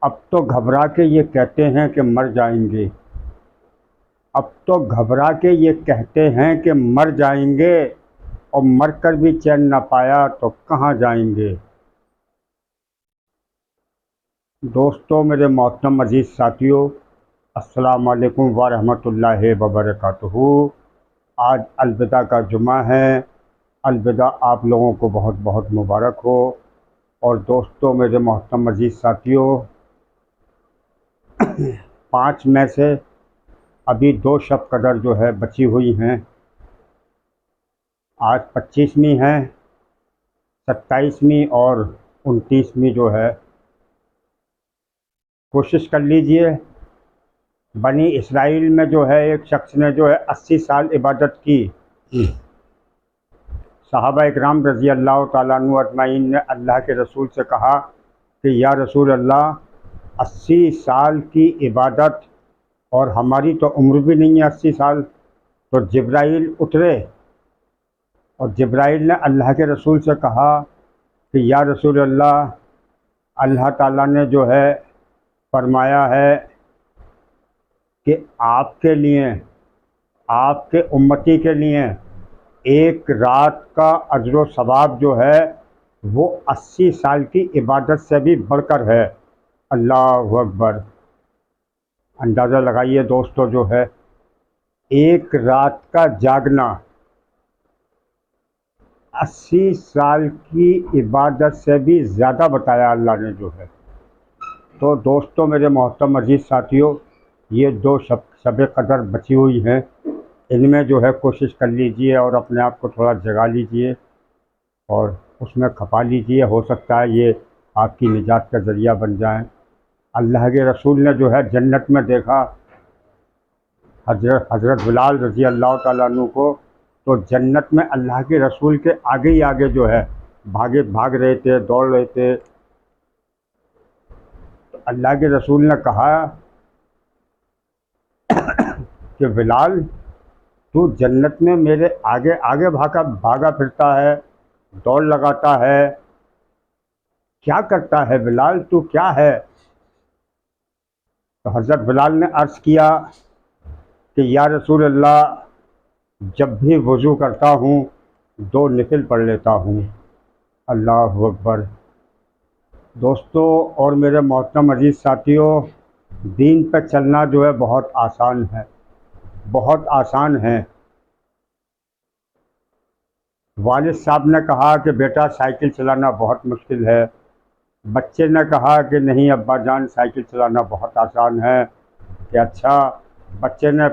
अब तो घबरा के ये कहते हैं कि मर जाएंगे। अब तो घबरा के ये कहते हैं कि मर जाएंगे, और मरकर भी चैन न पाया तो कहाँ जाएंगे। दोस्तों, मेरे मोहतरम अजीज साथियों, अस्सलाम वालेकुम व रहमतुल्लाहि व बरकातुहू। आज अलविदा का जुमा है। अलविदा आप लोगों को बहुत बहुत मुबारक हो। और दोस्तों, मेरे मोहतरम अजीज साथियों, 5 मई से अभी 2 शब कदर जो है बची हुई हैं। आज 25वीं है, 27वीं और 29वीं जो है। कोशिश कर लीजिए। बनी इसराइल में जो है एक शख्स ने जो है 80 साल इबादत की। सहाबा इकराम रज़ी अल्लाह तआला अन्हु अजमाइन ने अल्लाह के रसूल से कहा कि या रसूल अल्लाह, 80 साल की इबादत, और हमारी तो उम्र भी नहीं है 80 साल। तो जिब्राइल उतरे और जिब्राइल ने अल्लाह के रसूल से कहा कि या रसूल अल्लाह, अल्लाह ताला ने जो है फरमाया है कि आपके लिए, आपके उम्मती के लिए एक रात का अजर सवाब जो है वो 80 साल की इबादत से भी बढ़कर है। अल्लाह अकबर। अंदाज़ा लगाइए दोस्तों, जो है एक रात का जागना 80 साल की इबादत से भी ज़्यादा बताया अल्लाह ने जो है। तो दोस्तों, मेरे मोहतरम अजीज़ साथियों, ये 2 शब कदर बची हुई हैं। इनमें जो है कोशिश कर लीजिए और अपने आप को थोड़ा जगा लीजिए और उसमें खपा लीजिए। हो सकता है ये आपकी निजात का ज़रिया बन जाए। अल्लाह के रसूल ने जो है जन्नत में देखा हज़रत बिलाल रज़ी अल्लाह ताला अन्हु को। तो जन्नत में अल्लाह के रसूल के आगे ही आगे जो है भाग रहे थे, दौड़ रहे थे। तो अल्लाह के रसूल ने कहा कि बिलाल, तू जन्नत में मेरे आगे आगे भागा फिरता है, दौड़ लगाता है, क्या करता है बिलाल, तू क्या है? तो हज़रत बिलाल ने अर्ज़ किया कि या रसूल अल्लाह, जब भी वज़ू करता हूँ 2 नफिल पढ़ लेता हूँ। अल्लाह अकबर। दोस्तों और मेरे मोहतरम अजीज़ साथियों, दीन पर चलना जो है बहुत आसान है, बहुत आसान है। वालिद साहब ने कहा कि बेटा साइकिल चलाना बहुत मुश्किल है। बच्चे ने कहा कि नहीं अब्बा जान, साइकिल चलाना बहुत आसान है। कि अच्छा। बच्चे ने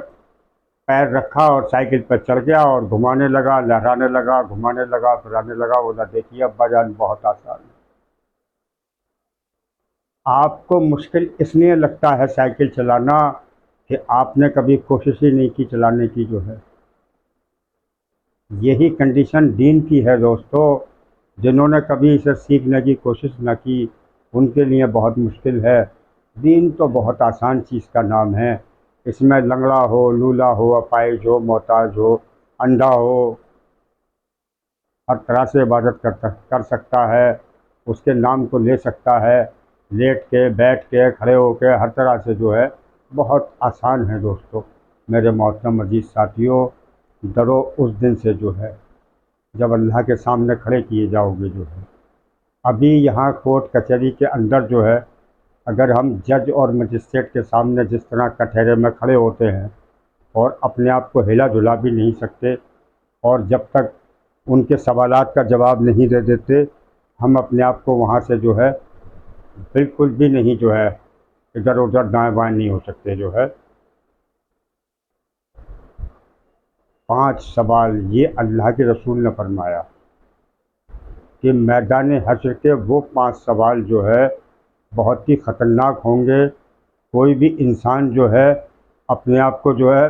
पैर रखा और साइकिल पर चढ़ गया और घुमाने लगा, लहराने लगा, घुमाने लगा, फिराने लगा। बोला देखिए अब्बा जान, बहुत आसान है। आपको मुश्किल इसलिए लगता है साइकिल चलाना कि आपने कभी कोशिश ही नहीं की चलाने की जो है। यही कंडीशन दीन की है दोस्तों। जिन्होंने कभी इसे सीखने की कोशिश न की, उनके लिए बहुत मुश्किल है। दीन तो बहुत आसान चीज़ का नाम है। इसमें लंगड़ा हो, लूला हो, अपाहिज हो, मोहताज हो, अंधा हो, हर तरह से इबादत कर सकता है। उसके नाम को ले सकता है, लेट के, बैठ के, खड़े होके, हर तरह से जो है बहुत आसान है दोस्तों। मेरे मोहतरम अजीज़ साथियों, डरो उस दिन से जो है जब अल्लाह के सामने खड़े किए जाओगे जो है। अभी यहाँ कोर्ट कचहरी के अंदर जो है, अगर हम जज और मजिस्ट्रेट के सामने जिस तरह कटहरे में खड़े होते हैं और अपने आप को हिला डुला भी नहीं सकते, और जब तक उनके सवालात का जवाब नहीं दे देते, हम अपने आप को वहाँ से जो है बिल्कुल भी नहीं जो है इधर उधर दाएं बाएं नहीं हो सकते जो है। 5 सवाल ये अल्लाह के रसूल ने फरमाया कि मैदान हश्र के वो 5 सवाल जो है बहुत ही ख़तरनाक होंगे। कोई भी इंसान जो है अपने आप को जो है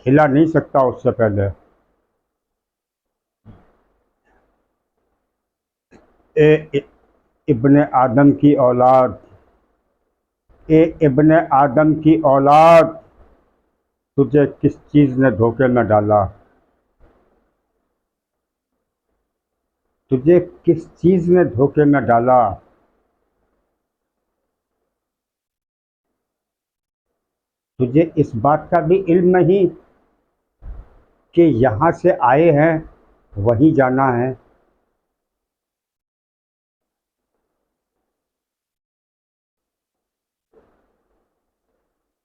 हिला नहीं सकता उससे पहले। ए इब्ने आदम की औलाद, ए इब्ने आदम की औलाद, तुझे किस चीज़ ने धोखे में डाला? तुझे किस चीज़ ने धोखे में डाला? तुझे इस बात का भी इल्म नहीं कि यहाँ से आए हैं वहीं जाना है?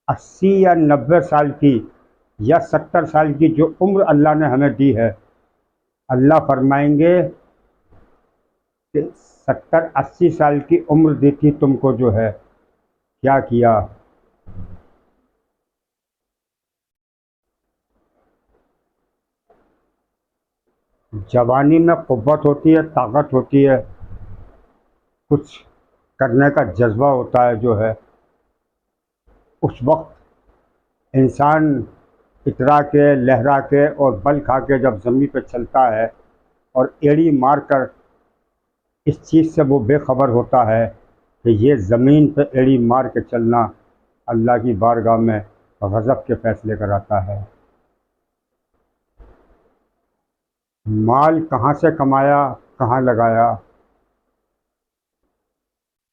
80 या 90 साल की या 70 साल की जो उम्र अल्लाह ने हमें दी है, अल्लाह फरमाएंगे कि 70-80 साल की उम्र दी थी तुमको, जो है क्या किया? जवानी में क़ुव्वत होती है, ताकत होती है, कुछ करने का जज्बा होता है, जो है उस वक्त इंसान इतरा के, लहरा के और बल खा के जब ज़मीन पे चलता है और एड़ी मार कर इस चीज़ से वो बेखबर होता है कि ये ज़मीन पे एड़ी मार के चलना अल्लाह की बारगाह में गज़ब के फ़ैसले कराता है। माल कहाँ से कमाया, कहाँ लगाया,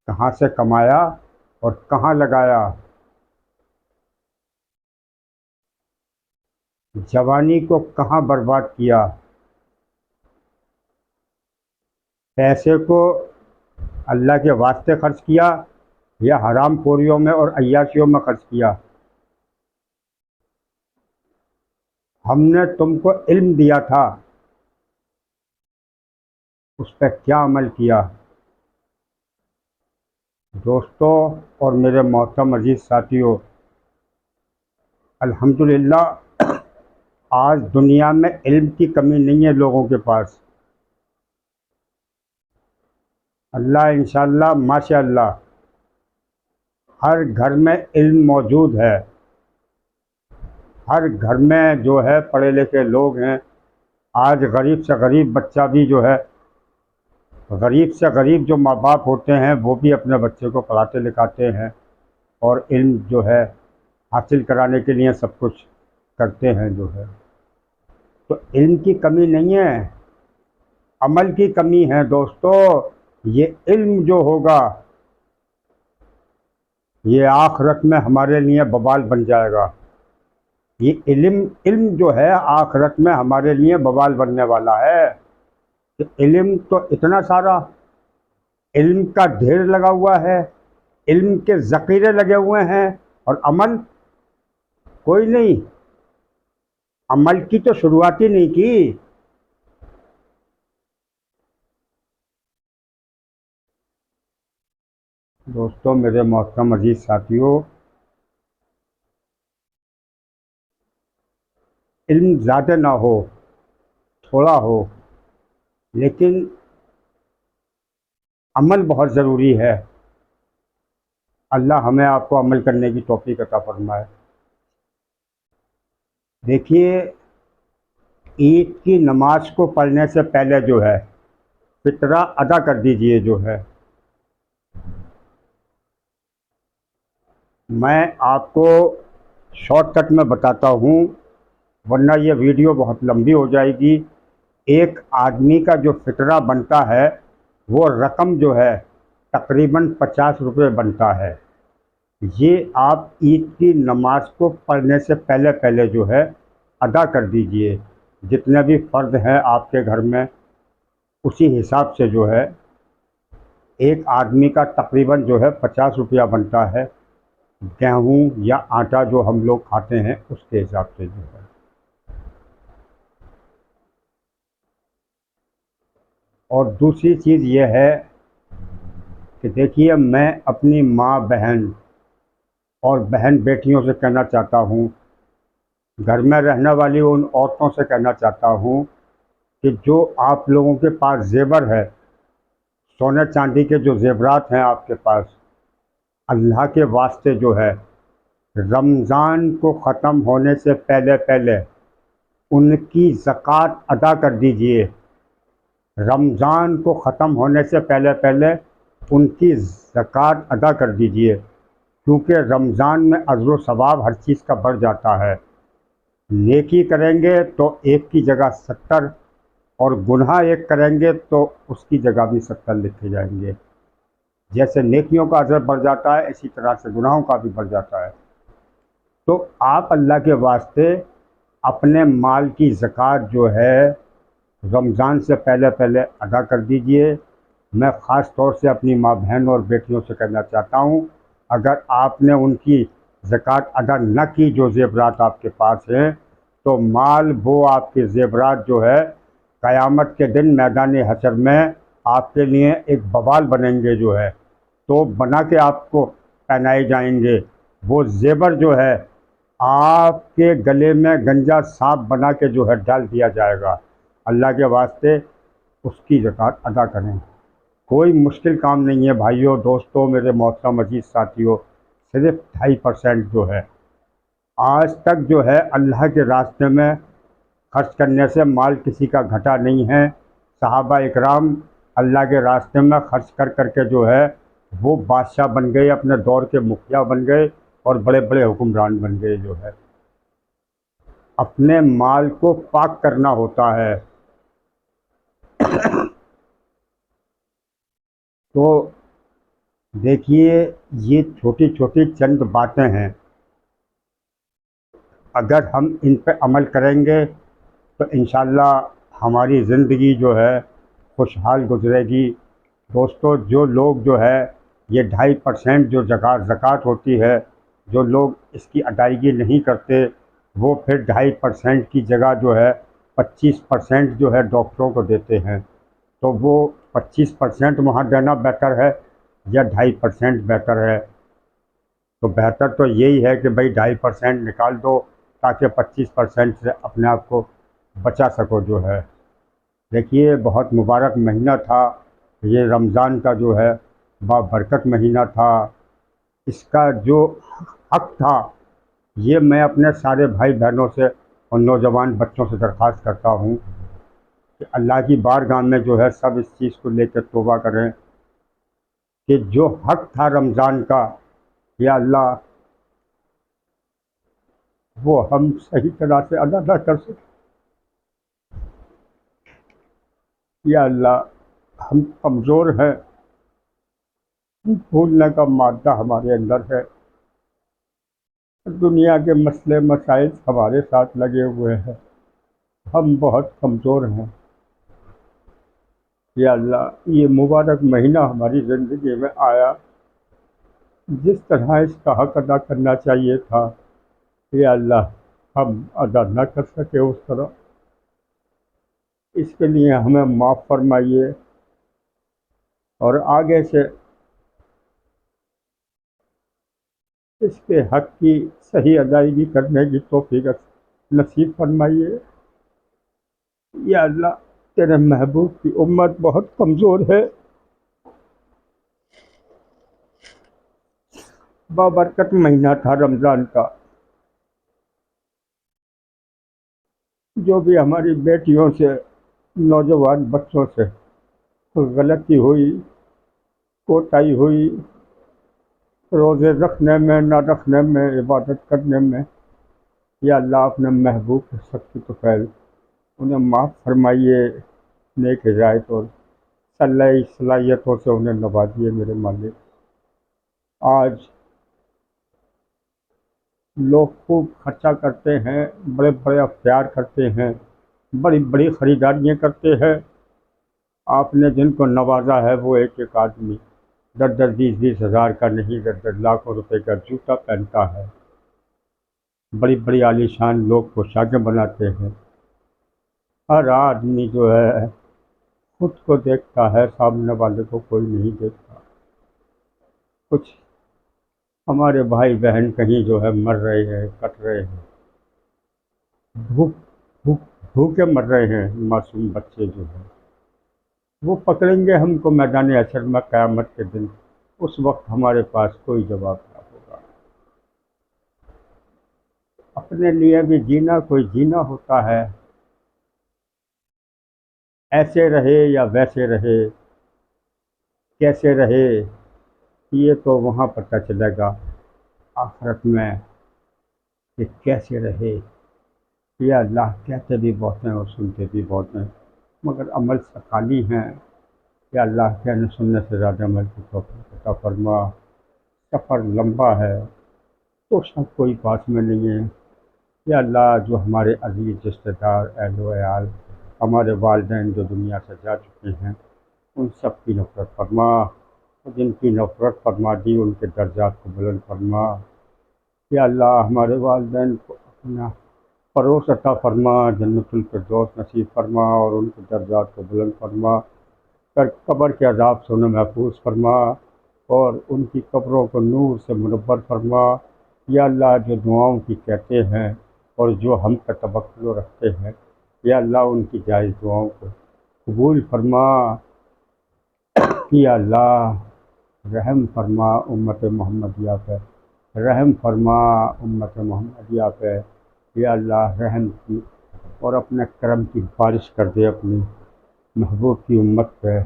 कहाँ से कमाया और कहाँ लगाया? जवानी को कहाँ बर्बाद किया? पैसे को अल्लाह के वास्ते खर्च किया या हराम खोरियों में और अय्याशियों में खर्च किया? हमने तुमको इल्म दिया था, उस पर क्या अमल किया? दोस्तों और मेरे मोहतरम अजीज़ साथियों, अल्हम्दुलिल्लाह आज दुनिया में इल्म की कमी नहीं है लोगों के पास। अल्लाह इंशाअल्लाह माशाअल्लाह हर घर में इल्म मौजूद है। हर घर में जो है पढ़े लिखे लोग हैं। आज गरीब से गरीब बच्चा भी जो है, गरीब से गरीब जो माँ बाप होते हैं वो भी अपने बच्चे को पढ़ाते लिखाते हैं और इल्म जो है हासिल कराने के लिए सब कुछ करते हैं, जो है। तो इल्म की कमी नहीं है, अमल की कमी है दोस्तों। ये इल्म जो होगा ये आखिरत में हमारे लिए बवाल बन जाएगा। ये इल्म इल्म जो है आखिरत में हमारे लिए बवाल बनने वाला है। कि इल्म तो इतना सारा, इल्म का ढेर लगा हुआ है, इल्म के ज़ख़ीरे लगे हुए हैं और अमल कोई नहीं। अमल की तो शुरुआत ही नहीं की। दोस्तों मेरे मोहतरम अजीज़ साथियों, इल्म ज़्यादा ना हो, थोड़ा हो, लेकिन अमल बहुत ज़रूरी है। अल्लाह हमें आपको अमल करने की तौफ़ीक़ अता फ़रमाए। देखिए, ईद की नमाज को पढ़ने से पहले जो है फ़ितरा अदा कर दीजिए, जो है। मैं आपको शॉर्टकट में बताता हूँ, वरना ये वीडियो बहुत लंबी हो जाएगी। एक आदमी का जो फ़ितरा बनता है वो रकम जो है तकरीबन 50 रुपये बनता है। ये आप ईद की नमाज को पढ़ने से पहले पहले जो है अदा कर दीजिए। जितने भी फ़र्द हैं आपके घर में, उसी हिसाब से जो है एक आदमी का तकरीबन जो है 50 रुपया बनता है। गेहूँ या आटा जो हम लोग खाते हैं उसके हिसाब से, जो है। और दूसरी चीज़ ये है कि देखिए, मैं अपनी माँ बहन और बहन बेटियों से कहना चाहता हूँ, घर में रहने वाली उन औरतों से कहना चाहता हूँ कि जो आप लोगों के पास ज़ेवर है, सोने चांदी के जो ज़ेवरात हैं आपके पास, अल्लाह के वास्ते जो है रमज़ान को ख़त्म होने से पहले पहले उनकी ज़कात अदा कर दीजिए। रमज़ान को ख़त्म होने से पहले पहले उनकी ज़कात अदा कर दीजिए, क्योंकि रमज़ान में अज़्र व सवाब हर चीज़ का बढ़ जाता है। नेकी करेंगे तो एक की जगह 70, और गुनाह एक करेंगे तो उसकी जगह भी 70 लिखे जाएंगे। जैसे नेकियों का अजर बढ़ जाता है, इसी तरह से गुनाहों का भी बढ़ जाता है। तो आप अल्लाह के वास्ते अपने माल की ज़कात जो है रमज़ान से पहले पहले अदा कर दीजिए। मैं ख़ास तौर से अपनी माँ बहन और बेटियों से कहना चाहता हूँ, अगर आपने उनकी ज़कात अदा न की, जो ज़ेवरात आपके पास हैं, तो माल वो आपके ज़ेवरात जो है क़यामत के दिन मैदान हशर में आपके लिए एक बवाल बनेंगे, जो है तो बना के आपको पहनाए जाएंगे। वो ज़ेवर जो है आपके गले में गंजा सांप बना के जो है डाल दिया जाएगा। अल्लाह के वास्ते उसकी ज़कात अदा करें। कोई मुश्किल काम नहीं है भाइयों, दोस्तों, मेरे मोहतरम अजीज़ साथियों। सिर्फ 2.5% जो है, आज तक जो है अल्लाह के रास्ते में खर्च करने से माल किसी का घटा नहीं है। सहाबा इकराम अल्लाह के रास्ते में खर्च कर करके जो है वो बादशाह बन गए, अपने दौर के मुखिया बन गए और बड़े बड़े हुक्मरान बन गए। जो है अपने माल को पाक करना होता है। तो देखिए, ये छोटी छोटी चंद बातें हैं, अगर हम इन पर अमल करेंगे तो इंशाअल्लाह हमारी ज़िंदगी जो है खुशहाल गुजरेगी। दोस्तों, जो लोग जो है ये 2.5% जो ज़कात होती है, जो लोग इसकी अदायगी नहीं करते, वो फिर 2.5% की जगह जो है 25% जो है डॉक्टरों को देते हैं। तो वो 25% वहाँ देना बेहतर है या 2.5% बेहतर है? तो बेहतर तो यही है कि भाई 2.5% निकाल दो, ताकि 25% से अपने आप को बचा सको। जो है देखिए, बहुत मुबारक महीना था ये रमज़ान का, जो है बाबरकत महीना था। इसका जो हक़ था, ये मैं अपने सारे भाई बहनों से और नौजवान बच्चों से दरख्वास्त करता हूँ कि अल्लाह की बारगाह में जो है सब इस चीज़ को लेकर तौबा करें कि जो हक़ था रमज़ान का, या अल्लाह वो हम सही तरह से अदा न कर सके। या अल्लाह, हम कमज़ोर हैं, भूलने का मादा हमारे अंदर है, दुनिया के मसले मसाइल हमारे साथ लगे हुए हैं, हम बहुत कमज़ोर हैं। या अल्लाह, ये मुबारक महीना हमारी ज़िंदगी में आया, जिस तरह इसका हक़ अदा करना चाहिए था, या अल्लाह हम अदा न कर सके उस तरह। इसके लिए हमें माफ़ फरमाइए और आगे से इसके हक़ की सही अदायगी करने की तौफ़ीक़ नसीब फरमाइए। या अल्लाह, तेरे महबूब की उम्मत बहुत कमज़ोर है। बाबरकत महीना था रमज़ान का, जो भी हमारी बेटियों से, नौजवान बच्चों से गलती हुई, कोताही हुई, रोज़े रखने में, न रखने में, इबादत करने में, या अल्लाह अपने महबूब के सख्त तो फैल उन्हें माफ़ फरमाइए, नेक हिदायत और सलाहियतों से उन्हें नवाजिए मेरे मालिक। आज लोग खूब खर्चा करते हैं, बड़े बड़े अख्तियार करते हैं, बड़ी बड़ी ख़रीदारियाँ करते हैं। आपने जिनको नवाजा है वो एक एक आदमी 10-10, 20-20 हज़ार का नहीं, 10-10 लाखों रुपए का जूता पहनता है। बड़ी बड़ी आलीशान लोग पोशाकें बनाते हैं। हर आदमी जो है खुद को देखता है, सामने वाले को कोई नहीं देखता। कुछ हमारे भाई बहन कहीं जो है मर रहे हैं, कट रहे हैं, भूख भूख भूखे मर रहे हैं। मासूम बच्चे जो हैं वो पकड़ेंगे हमको मैदान हशर में क़यामत के दिन। उस वक्त हमारे पास कोई जवाब ना होगा। अपने लिए भी जीना कोई जीना होता है, ऐसे रहे या वैसे रहे, कैसे रहे, ये तो वहाँ पता चलेगा आखिरत में कि कैसे रहे। या अल्लाह, कहते भी बहुत हैं और सुनते भी बहुत हैं। मगर अमल से खाली हैं। या अल्लाह कहने सुनने से ज़्यादा अमल की तौफीक अता फरमा। सफ़र लंबा है तो सब कोई पास में नहीं है। या अल्लाह जो हमारे अजीज़ रिश्तेदार अहलो अयाल हमारे वालिदैन जो दुनिया से जा चुके हैं उन सब की नफ़रत फरमा। और जिनकी नफ़रत फरमा दी उनके दर्जात को बुलंद फरमा। या अल्लाह हमारे वालिदैन को अपना परोस अता फरमा, जन्नतुल फिरदौस नसीब फरमा और उनके दर्जात को बुलंद फरमा कर कब्र के अज़ाब से उन्हें महफूज फरमा और उनकी कब्रों को नूर से मुनव्वर फरमा। या अल्लाह जो दुआओं की कहते हैं और जो हम पर तवक्कुल रखते हैं, या अल्लाह उनकी जायज़ दुआओं को कबूल फरमा। या अल्लाह रहम फरमा उम्मत मोहम्मदिया पे, रहम फरमा उम्मत मोहम्मदिया पे। या अल्लाह रहम की और अपने करम की बारिश कर दे अपनी महबूब की उम्मत पे।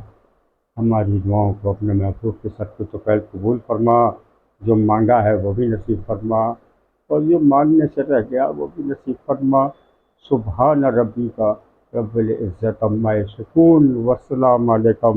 हमारी दुआओं को अपने महबूब के सदक़े तो पहले कबूल फरमा। जो मांगा है वो भी नसीब फरमा और जो मांगने से रह गया वो भी नसीब फरमा। सुबहान रब्बिका रब्बिल इज़्ज़ति अम्मा यसिफून वस्सलामु अलैका